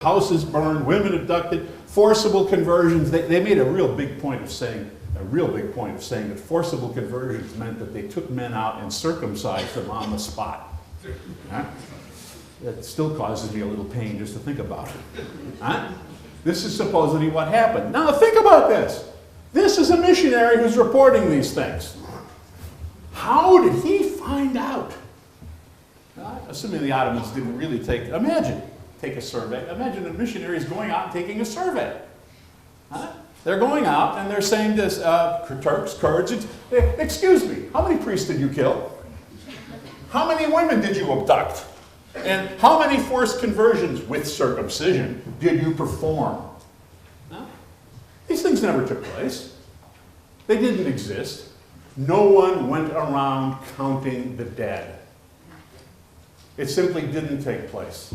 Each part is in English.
houses burned, women abducted, forcible conversions. They made a real big point of saying that forcible conversions meant that they took men out and circumcised them on the spot. Huh? That still causes me a little pain just to think about it. Huh? This is supposedly what happened. Now think about this. This is a missionary who's reporting these things. How did he find out? Assuming the Ottomans didn't really take a survey. Imagine a missionary is going out and taking a survey. Huh? They're going out and they're saying this, Turks, Kurds, excuse me, how many priests did you kill? How many women did you abduct? And how many forced conversions with circumcision did you perform? Huh? These things never took place. They didn't exist. No one went around counting the dead. It simply didn't take place.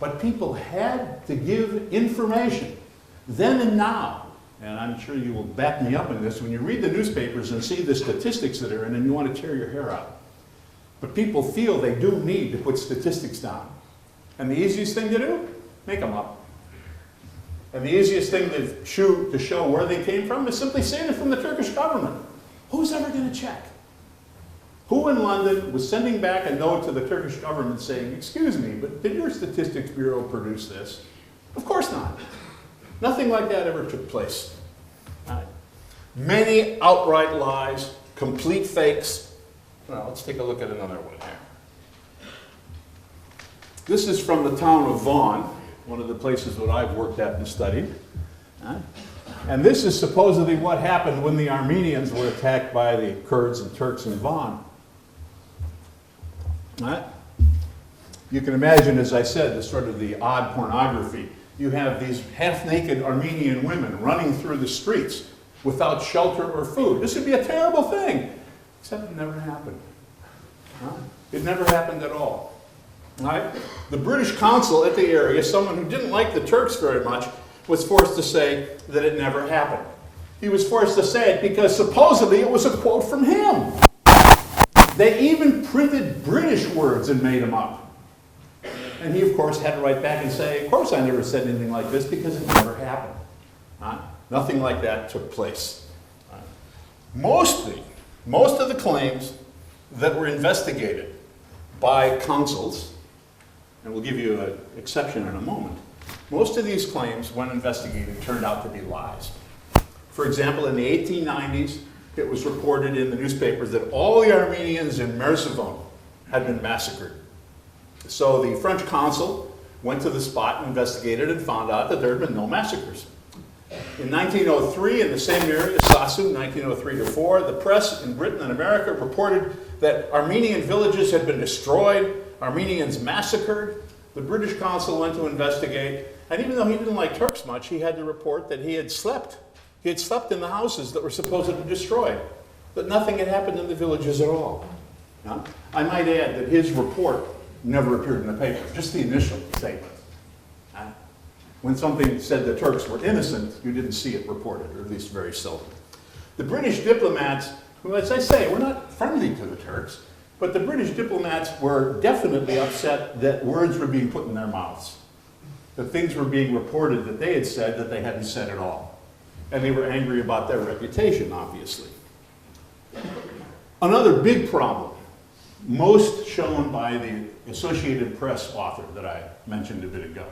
But people had to give information then and now. And I'm sure you will back me up in this when you read the newspapers and see the statistics that are in, and you want to tear your hair out. But people feel they do need to put statistics down. And the easiest thing to do? Make them up. And the easiest thing to show where they came from is simply say they're from the Turkish government. Who's ever going to check? Who in London was sending back a note to the Turkish government saying, excuse me, but did your statistics bureau produce this? Of course not. Nothing like that ever took place. Many outright lies, complete fakes. Well, let's take a look at another one here. This is from the town of Vaughan, one of the places that I've worked at and studied. And this is supposedly what happened when the Armenians were attacked by the Kurds and Turks in Vaughan. You can imagine, as I said, the sort of the odd pornography. You have these half-naked Armenian women running through the streets without shelter or food. This would be a terrible thing, except it never happened. It never happened at all. Right? The British consul at the area, someone who didn't like the Turks very much, was forced to say that it never happened. He was forced to say it because supposedly it was a quote from him. They even printed British words and made them up. And he, of course, had to write back and say, of course I never said anything like this because it never happened. Nothing like that took place. Most of the claims that were investigated by consuls, and we'll give you an exception in a moment, most of these claims, when investigated, turned out to be lies. For example, in the 1890s, it was reported in the newspapers that all the Armenians in Merzivan had been massacred. So the French consul went to the spot, investigated, and found out that there had been no massacres. In 1903, in the same area, Sasu, 1903-4, the press in Britain and America reported that Armenian villages had been destroyed, Armenians massacred. The British consul went to investigate, and even though he didn't like Turks much, he had to report that he had slept. He had slept in the houses that were supposedly destroyed, but nothing had happened in the villages at all. Now, I might add that his report never appeared in the paper, just the initial statement. When something said the Turks were innocent, you didn't see it reported, or at least very seldom. The British diplomats, who, as I say, were not friendly to the Turks, but the British diplomats were definitely upset that words were being put in their mouths, that things were being reported that they had said that they hadn't said at all. And they were angry about their reputation, obviously. Another big problem, most shown by the Associated Press author that I mentioned a bit ago.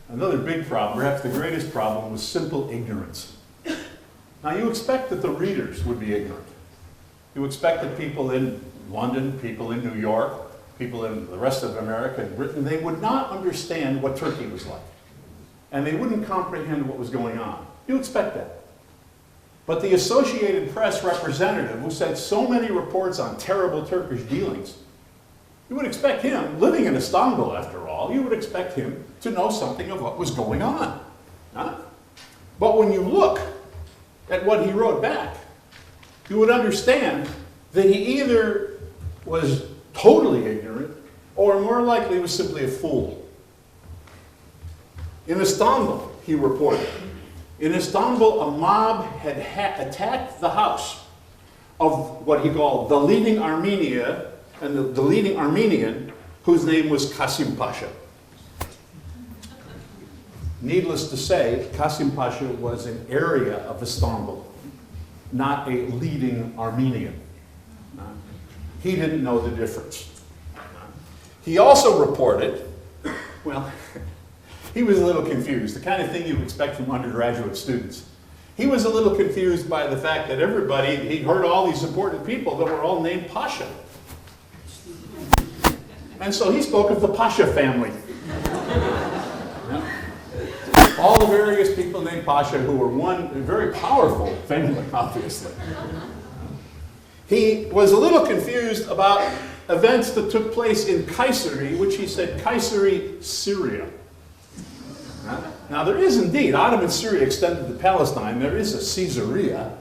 Another big problem, perhaps the greatest problem, was simple ignorance. Now you expect that the readers would be ignorant. You expect that people in London, people in New York, people in the rest of America and Britain, they would not understand what Turkey was like. And they wouldn't comprehend what was going on. You expect that. But the Associated Press representative who said so many reports on terrible Turkish dealings, you would expect him, living in Istanbul after all, you would expect him to know something of what was going on. But when you look at what he wrote back, you would understand that he either was totally ignorant or more likely was simply a fool. In Istanbul, he reported, in Istanbul, a mob had attacked the house of what he called the leading Armenia and the leading Armenian, whose name was Kasim Pasha. Needless to say, Qasim Pasha was an area of Istanbul, not a leading Armenian. He didn't know the difference. He also reported, well, he was a little confused, the kind of thing you would expect from undergraduate students. He was a little confused by the fact that everybody, he heard all these important people that were all named Pasha. And so he spoke of the Pasha family. All the various people named Pasha who were one very powerful family, obviously. He was a little confused about events that took place in Kayseri, which he said Kayseri, Syria. Now there is indeed, Ottoman Syria extended to Palestine. There is a Caesarea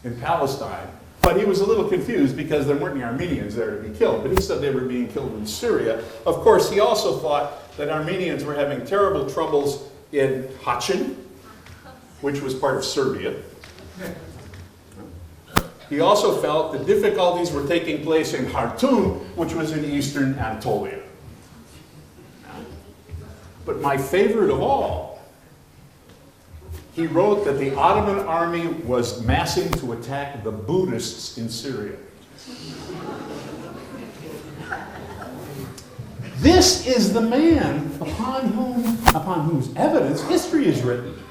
in Palestine. But he was a little confused because there weren't any Armenians there to be killed. But he said they were being killed in Syria. Of course, he also thought that Armenians were having terrible troubles in Hachin, which was part of Serbia. He also felt the difficulties were taking place in Khartoum, which was in eastern Anatolia. But my favorite of all, he wrote that the Ottoman army was massing to attack the Buddhists in Syria. This is the man upon whose evidence history is written.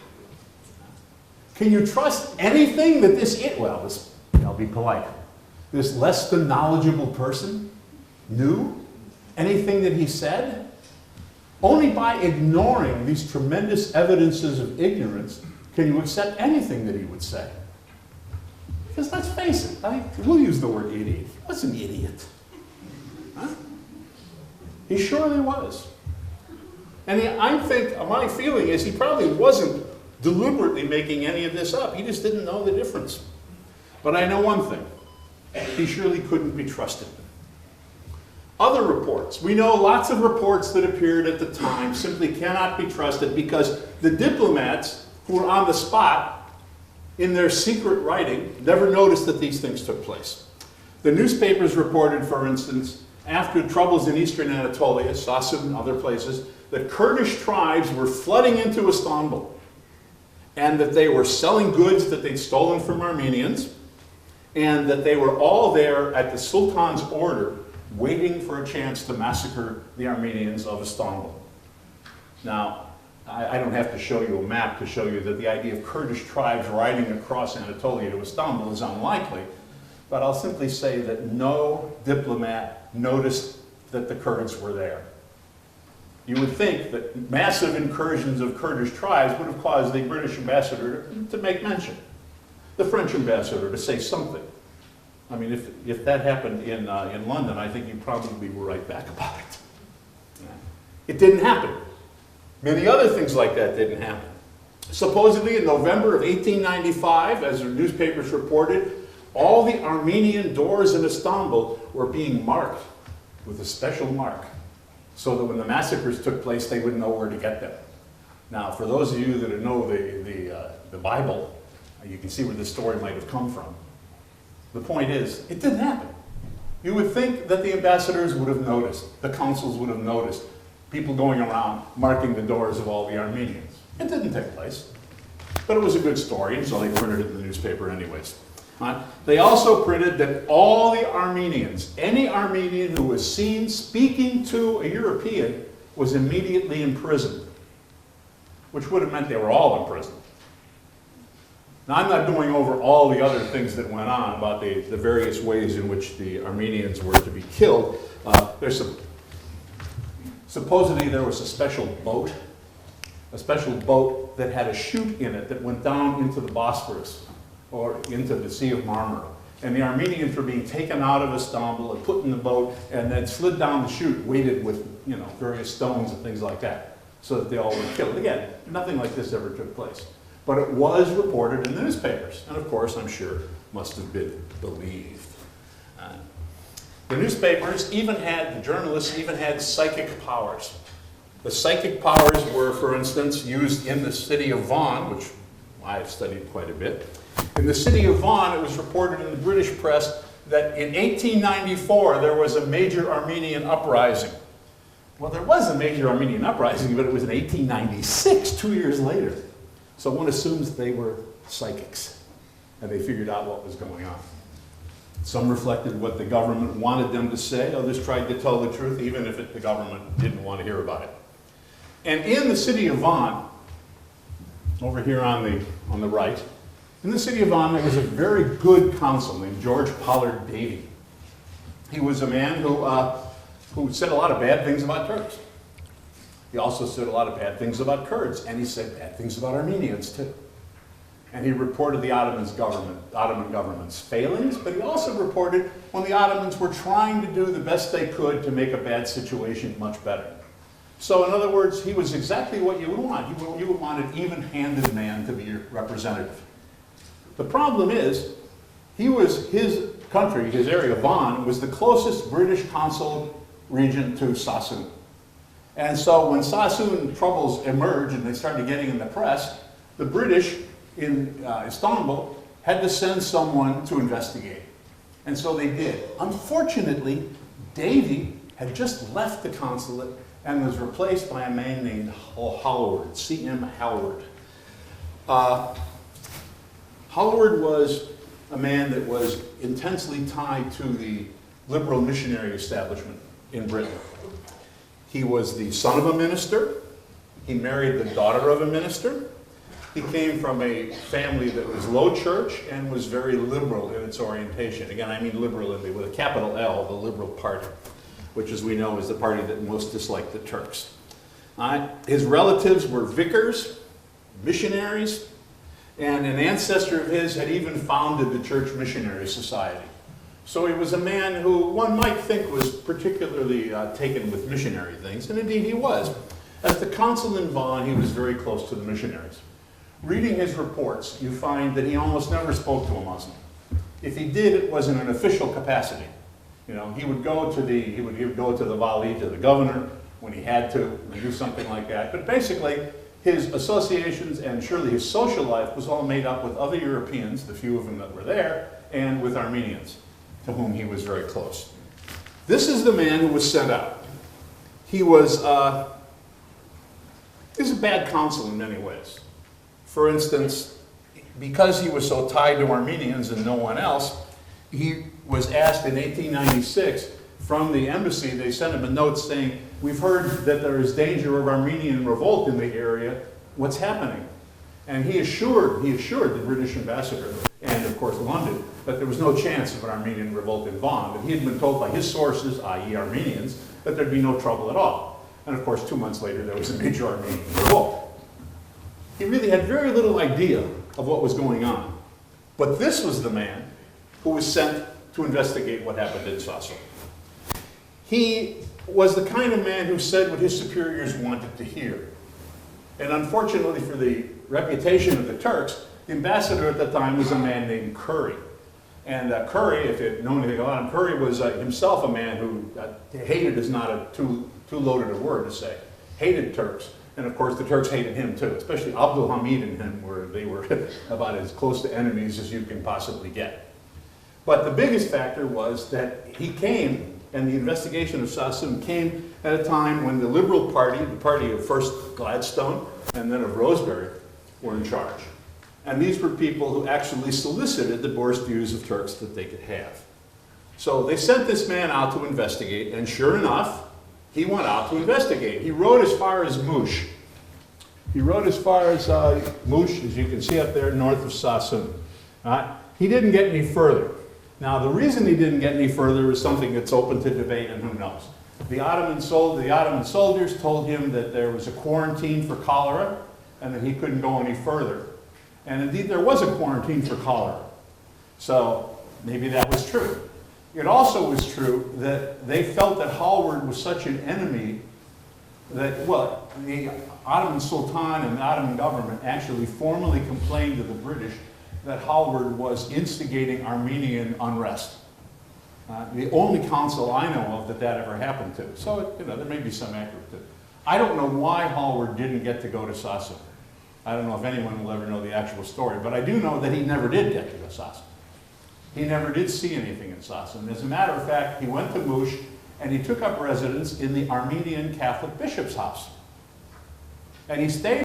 Can you trust anything that I'll be polite, this less than knowledgeable person knew? Anything that he said? Only by ignoring these tremendous evidences of ignorance can you accept anything that he would say. Because let's face it, we'll use the word idiot. He was an idiot. Huh? He surely was. And my feeling is he probably wasn't deliberately making any of this up. He just didn't know the difference. But I know one thing. He surely couldn't be trusted. Other reports. We know lots of reports that appeared at the time simply cannot be trusted because the diplomats who were on the spot in their secret writing never noticed that these things took place. The newspapers reported, for instance, after troubles in eastern Anatolia, Sassun and other places, that Kurdish tribes were flooding into Istanbul and that they were selling goods that they'd stolen from Armenians and that they were all there at the Sultan's order waiting for a chance to massacre the Armenians of Istanbul. Now, I don't have to show you a map to show you that the idea of Kurdish tribes riding across Anatolia to Istanbul is unlikely, but I'll simply say that no diplomat noticed that the Kurds were there. You would think that massive incursions of Kurdish tribes would have caused the British ambassador to make mention, the French ambassador to say something. I mean, if that happened in London, I think you'd probably be right back about it. It didn't happen. Many other things like that didn't happen. Supposedly in November of 1895, as the newspapers reported, all the Armenian doors in Istanbul were being marked with a special mark so that when the massacres took place, they would know where to get them. Now, for those of you that know the Bible, you can see where this story might have come from. The point is, it didn't happen. You would think that the ambassadors would have noticed, the consuls would have noticed, people going around marking the doors of all the Armenians. It didn't take place. But it was a good story, and so they printed it in the newspaper anyways. They also printed that all the Armenians, any Armenian who was seen speaking to a European, was immediately imprisoned, which would have meant they were all imprisoned. Now, I'm not going over all the other things that went on about the various ways in which the Armenians were to be killed. Supposedly there was a special boat that had a chute in it that went down into the Bosphorus or into the Sea of Marmara. And the Armenians were being taken out of Istanbul and put in the boat and then slid down the chute, weighted with various stones and things like that, so that they all were killed. Again, nothing like this ever took place. But it was reported in the newspapers, and of course, I'm sure, must have been believed. The newspapers the journalists even had psychic powers. The psychic powers were, for instance, used in the city of Vaughan, which I've studied quite a bit. In the city of Vaughan, it was reported in the British press that in 1894 there was a major Armenian uprising. Well, there was a major Armenian uprising, but it was in 1896, 2 years later. So one assumes they were psychics, and they figured out what was going on. Some reflected what the government wanted them to say. Others tried to tell the truth, even if the government didn't want to hear about it. And in the city of Van, over here on the right, in the city of Van, there was a very good consul named George Pollard Davy. He was a man who said a lot of bad things about Turks. He also said a lot of bad things about Kurds, and he said bad things about Armenians too. And he reported the Ottoman government's failings, but he also reported when the Ottomans were trying to do the best they could to make a bad situation much better. So in other words, he was exactly what you would want. You would want an even-handed man to be your representative. The problem is, his country, his area, Van, was the closest British consul region to Sassoon. And so when Sassoon troubles emerged and they started getting in the press, the British in Istanbul had to send someone to investigate. And so they did. Unfortunately, Davy had just left the consulate and was replaced by a man named Hallward, C.M. Hallward. Hallward was a man that was intensely tied to the liberal missionary establishment in Britain. He was the son of a minister. He married the daughter of a minister. He came from a family that was low church and was very liberal in its orientation. Again, I mean liberal with a capital L, the Liberal Party, which, as we know, is the party that most disliked the Turks. His relatives were vicars, missionaries, and an ancestor of his had even founded the Church Missionary Society. So he was a man who one might think was particularly taken with missionary things, and indeed he was. As the consul in Van, he was very close to the missionaries. Reading his reports, you find that he almost never spoke to a Muslim. If he did, it was in an official capacity. You know, he would go to the Vali, to the governor, when he had to do something like that. But basically, his associations and surely his social life was all made up with other Europeans, the few of them that were there, and with Armenians, to whom he was very close. This is the man who was sent out. He was a bad consul in many ways. For instance, because he was so tied to Armenians and no one else, he was asked in 1896 from the embassy, they sent him a note saying, "We've heard that there is danger of Armenian revolt in the area. What's happening?" And he assured the British ambassador, and of course London, that there was no chance of an Armenian revolt in Van, that he had been told by his sources, i.e. Armenians, that there'd be no trouble at all. And of course 2 months later there was a major Armenian revolt. He really had very little idea of what was going on. But this was the man who was sent to investigate what happened in Sassoon. He was the kind of man who said what his superiors wanted to hear. And unfortunately for the reputation of the Turks, the ambassador at the time was a man named Curry. And Curry, if you know anything about him, Curry was himself a man who hated is not a too loaded a word to say, hated Turks. And of course the Turks hated him too, especially Abdul Hamid and him, they were about as close to enemies as you can possibly get. But the biggest factor was that he came, and the investigation of Sassoon came at a time when the Liberal Party, the party of first Gladstone and then of Rosebery, were in charge. And these were people who actually solicited the worst views of Turks that they could have. So they sent this man out to investigate, and sure enough, he went out to investigate. He rode as far as Mush. He rode as far as Mush, as you can see up there north of Sassoon. He didn't get any further. Now, the reason he didn't get any further is something that's open to debate, and who knows. The Ottoman soldiers told him that there was a quarantine for cholera and that he couldn't go any further. And indeed, there was a quarantine for cholera. So maybe that was true. It also was true that they felt that Hallward was such an enemy that, well, the Ottoman Sultan and the Ottoman government actually formally complained to the British that Hallward was instigating Armenian unrest. The only consul I know of that ever happened to. So, you know, there may be some accurate to it. I don't know why Hallward didn't get to go to Sassoon. I don't know if anyone will ever know the actual story, but I do know that he never did get to Sassoon. He never did see anything in Sassoon. As a matter of fact, he went to Mush, and he took up residence in the Armenian Catholic bishop's house. And he stayed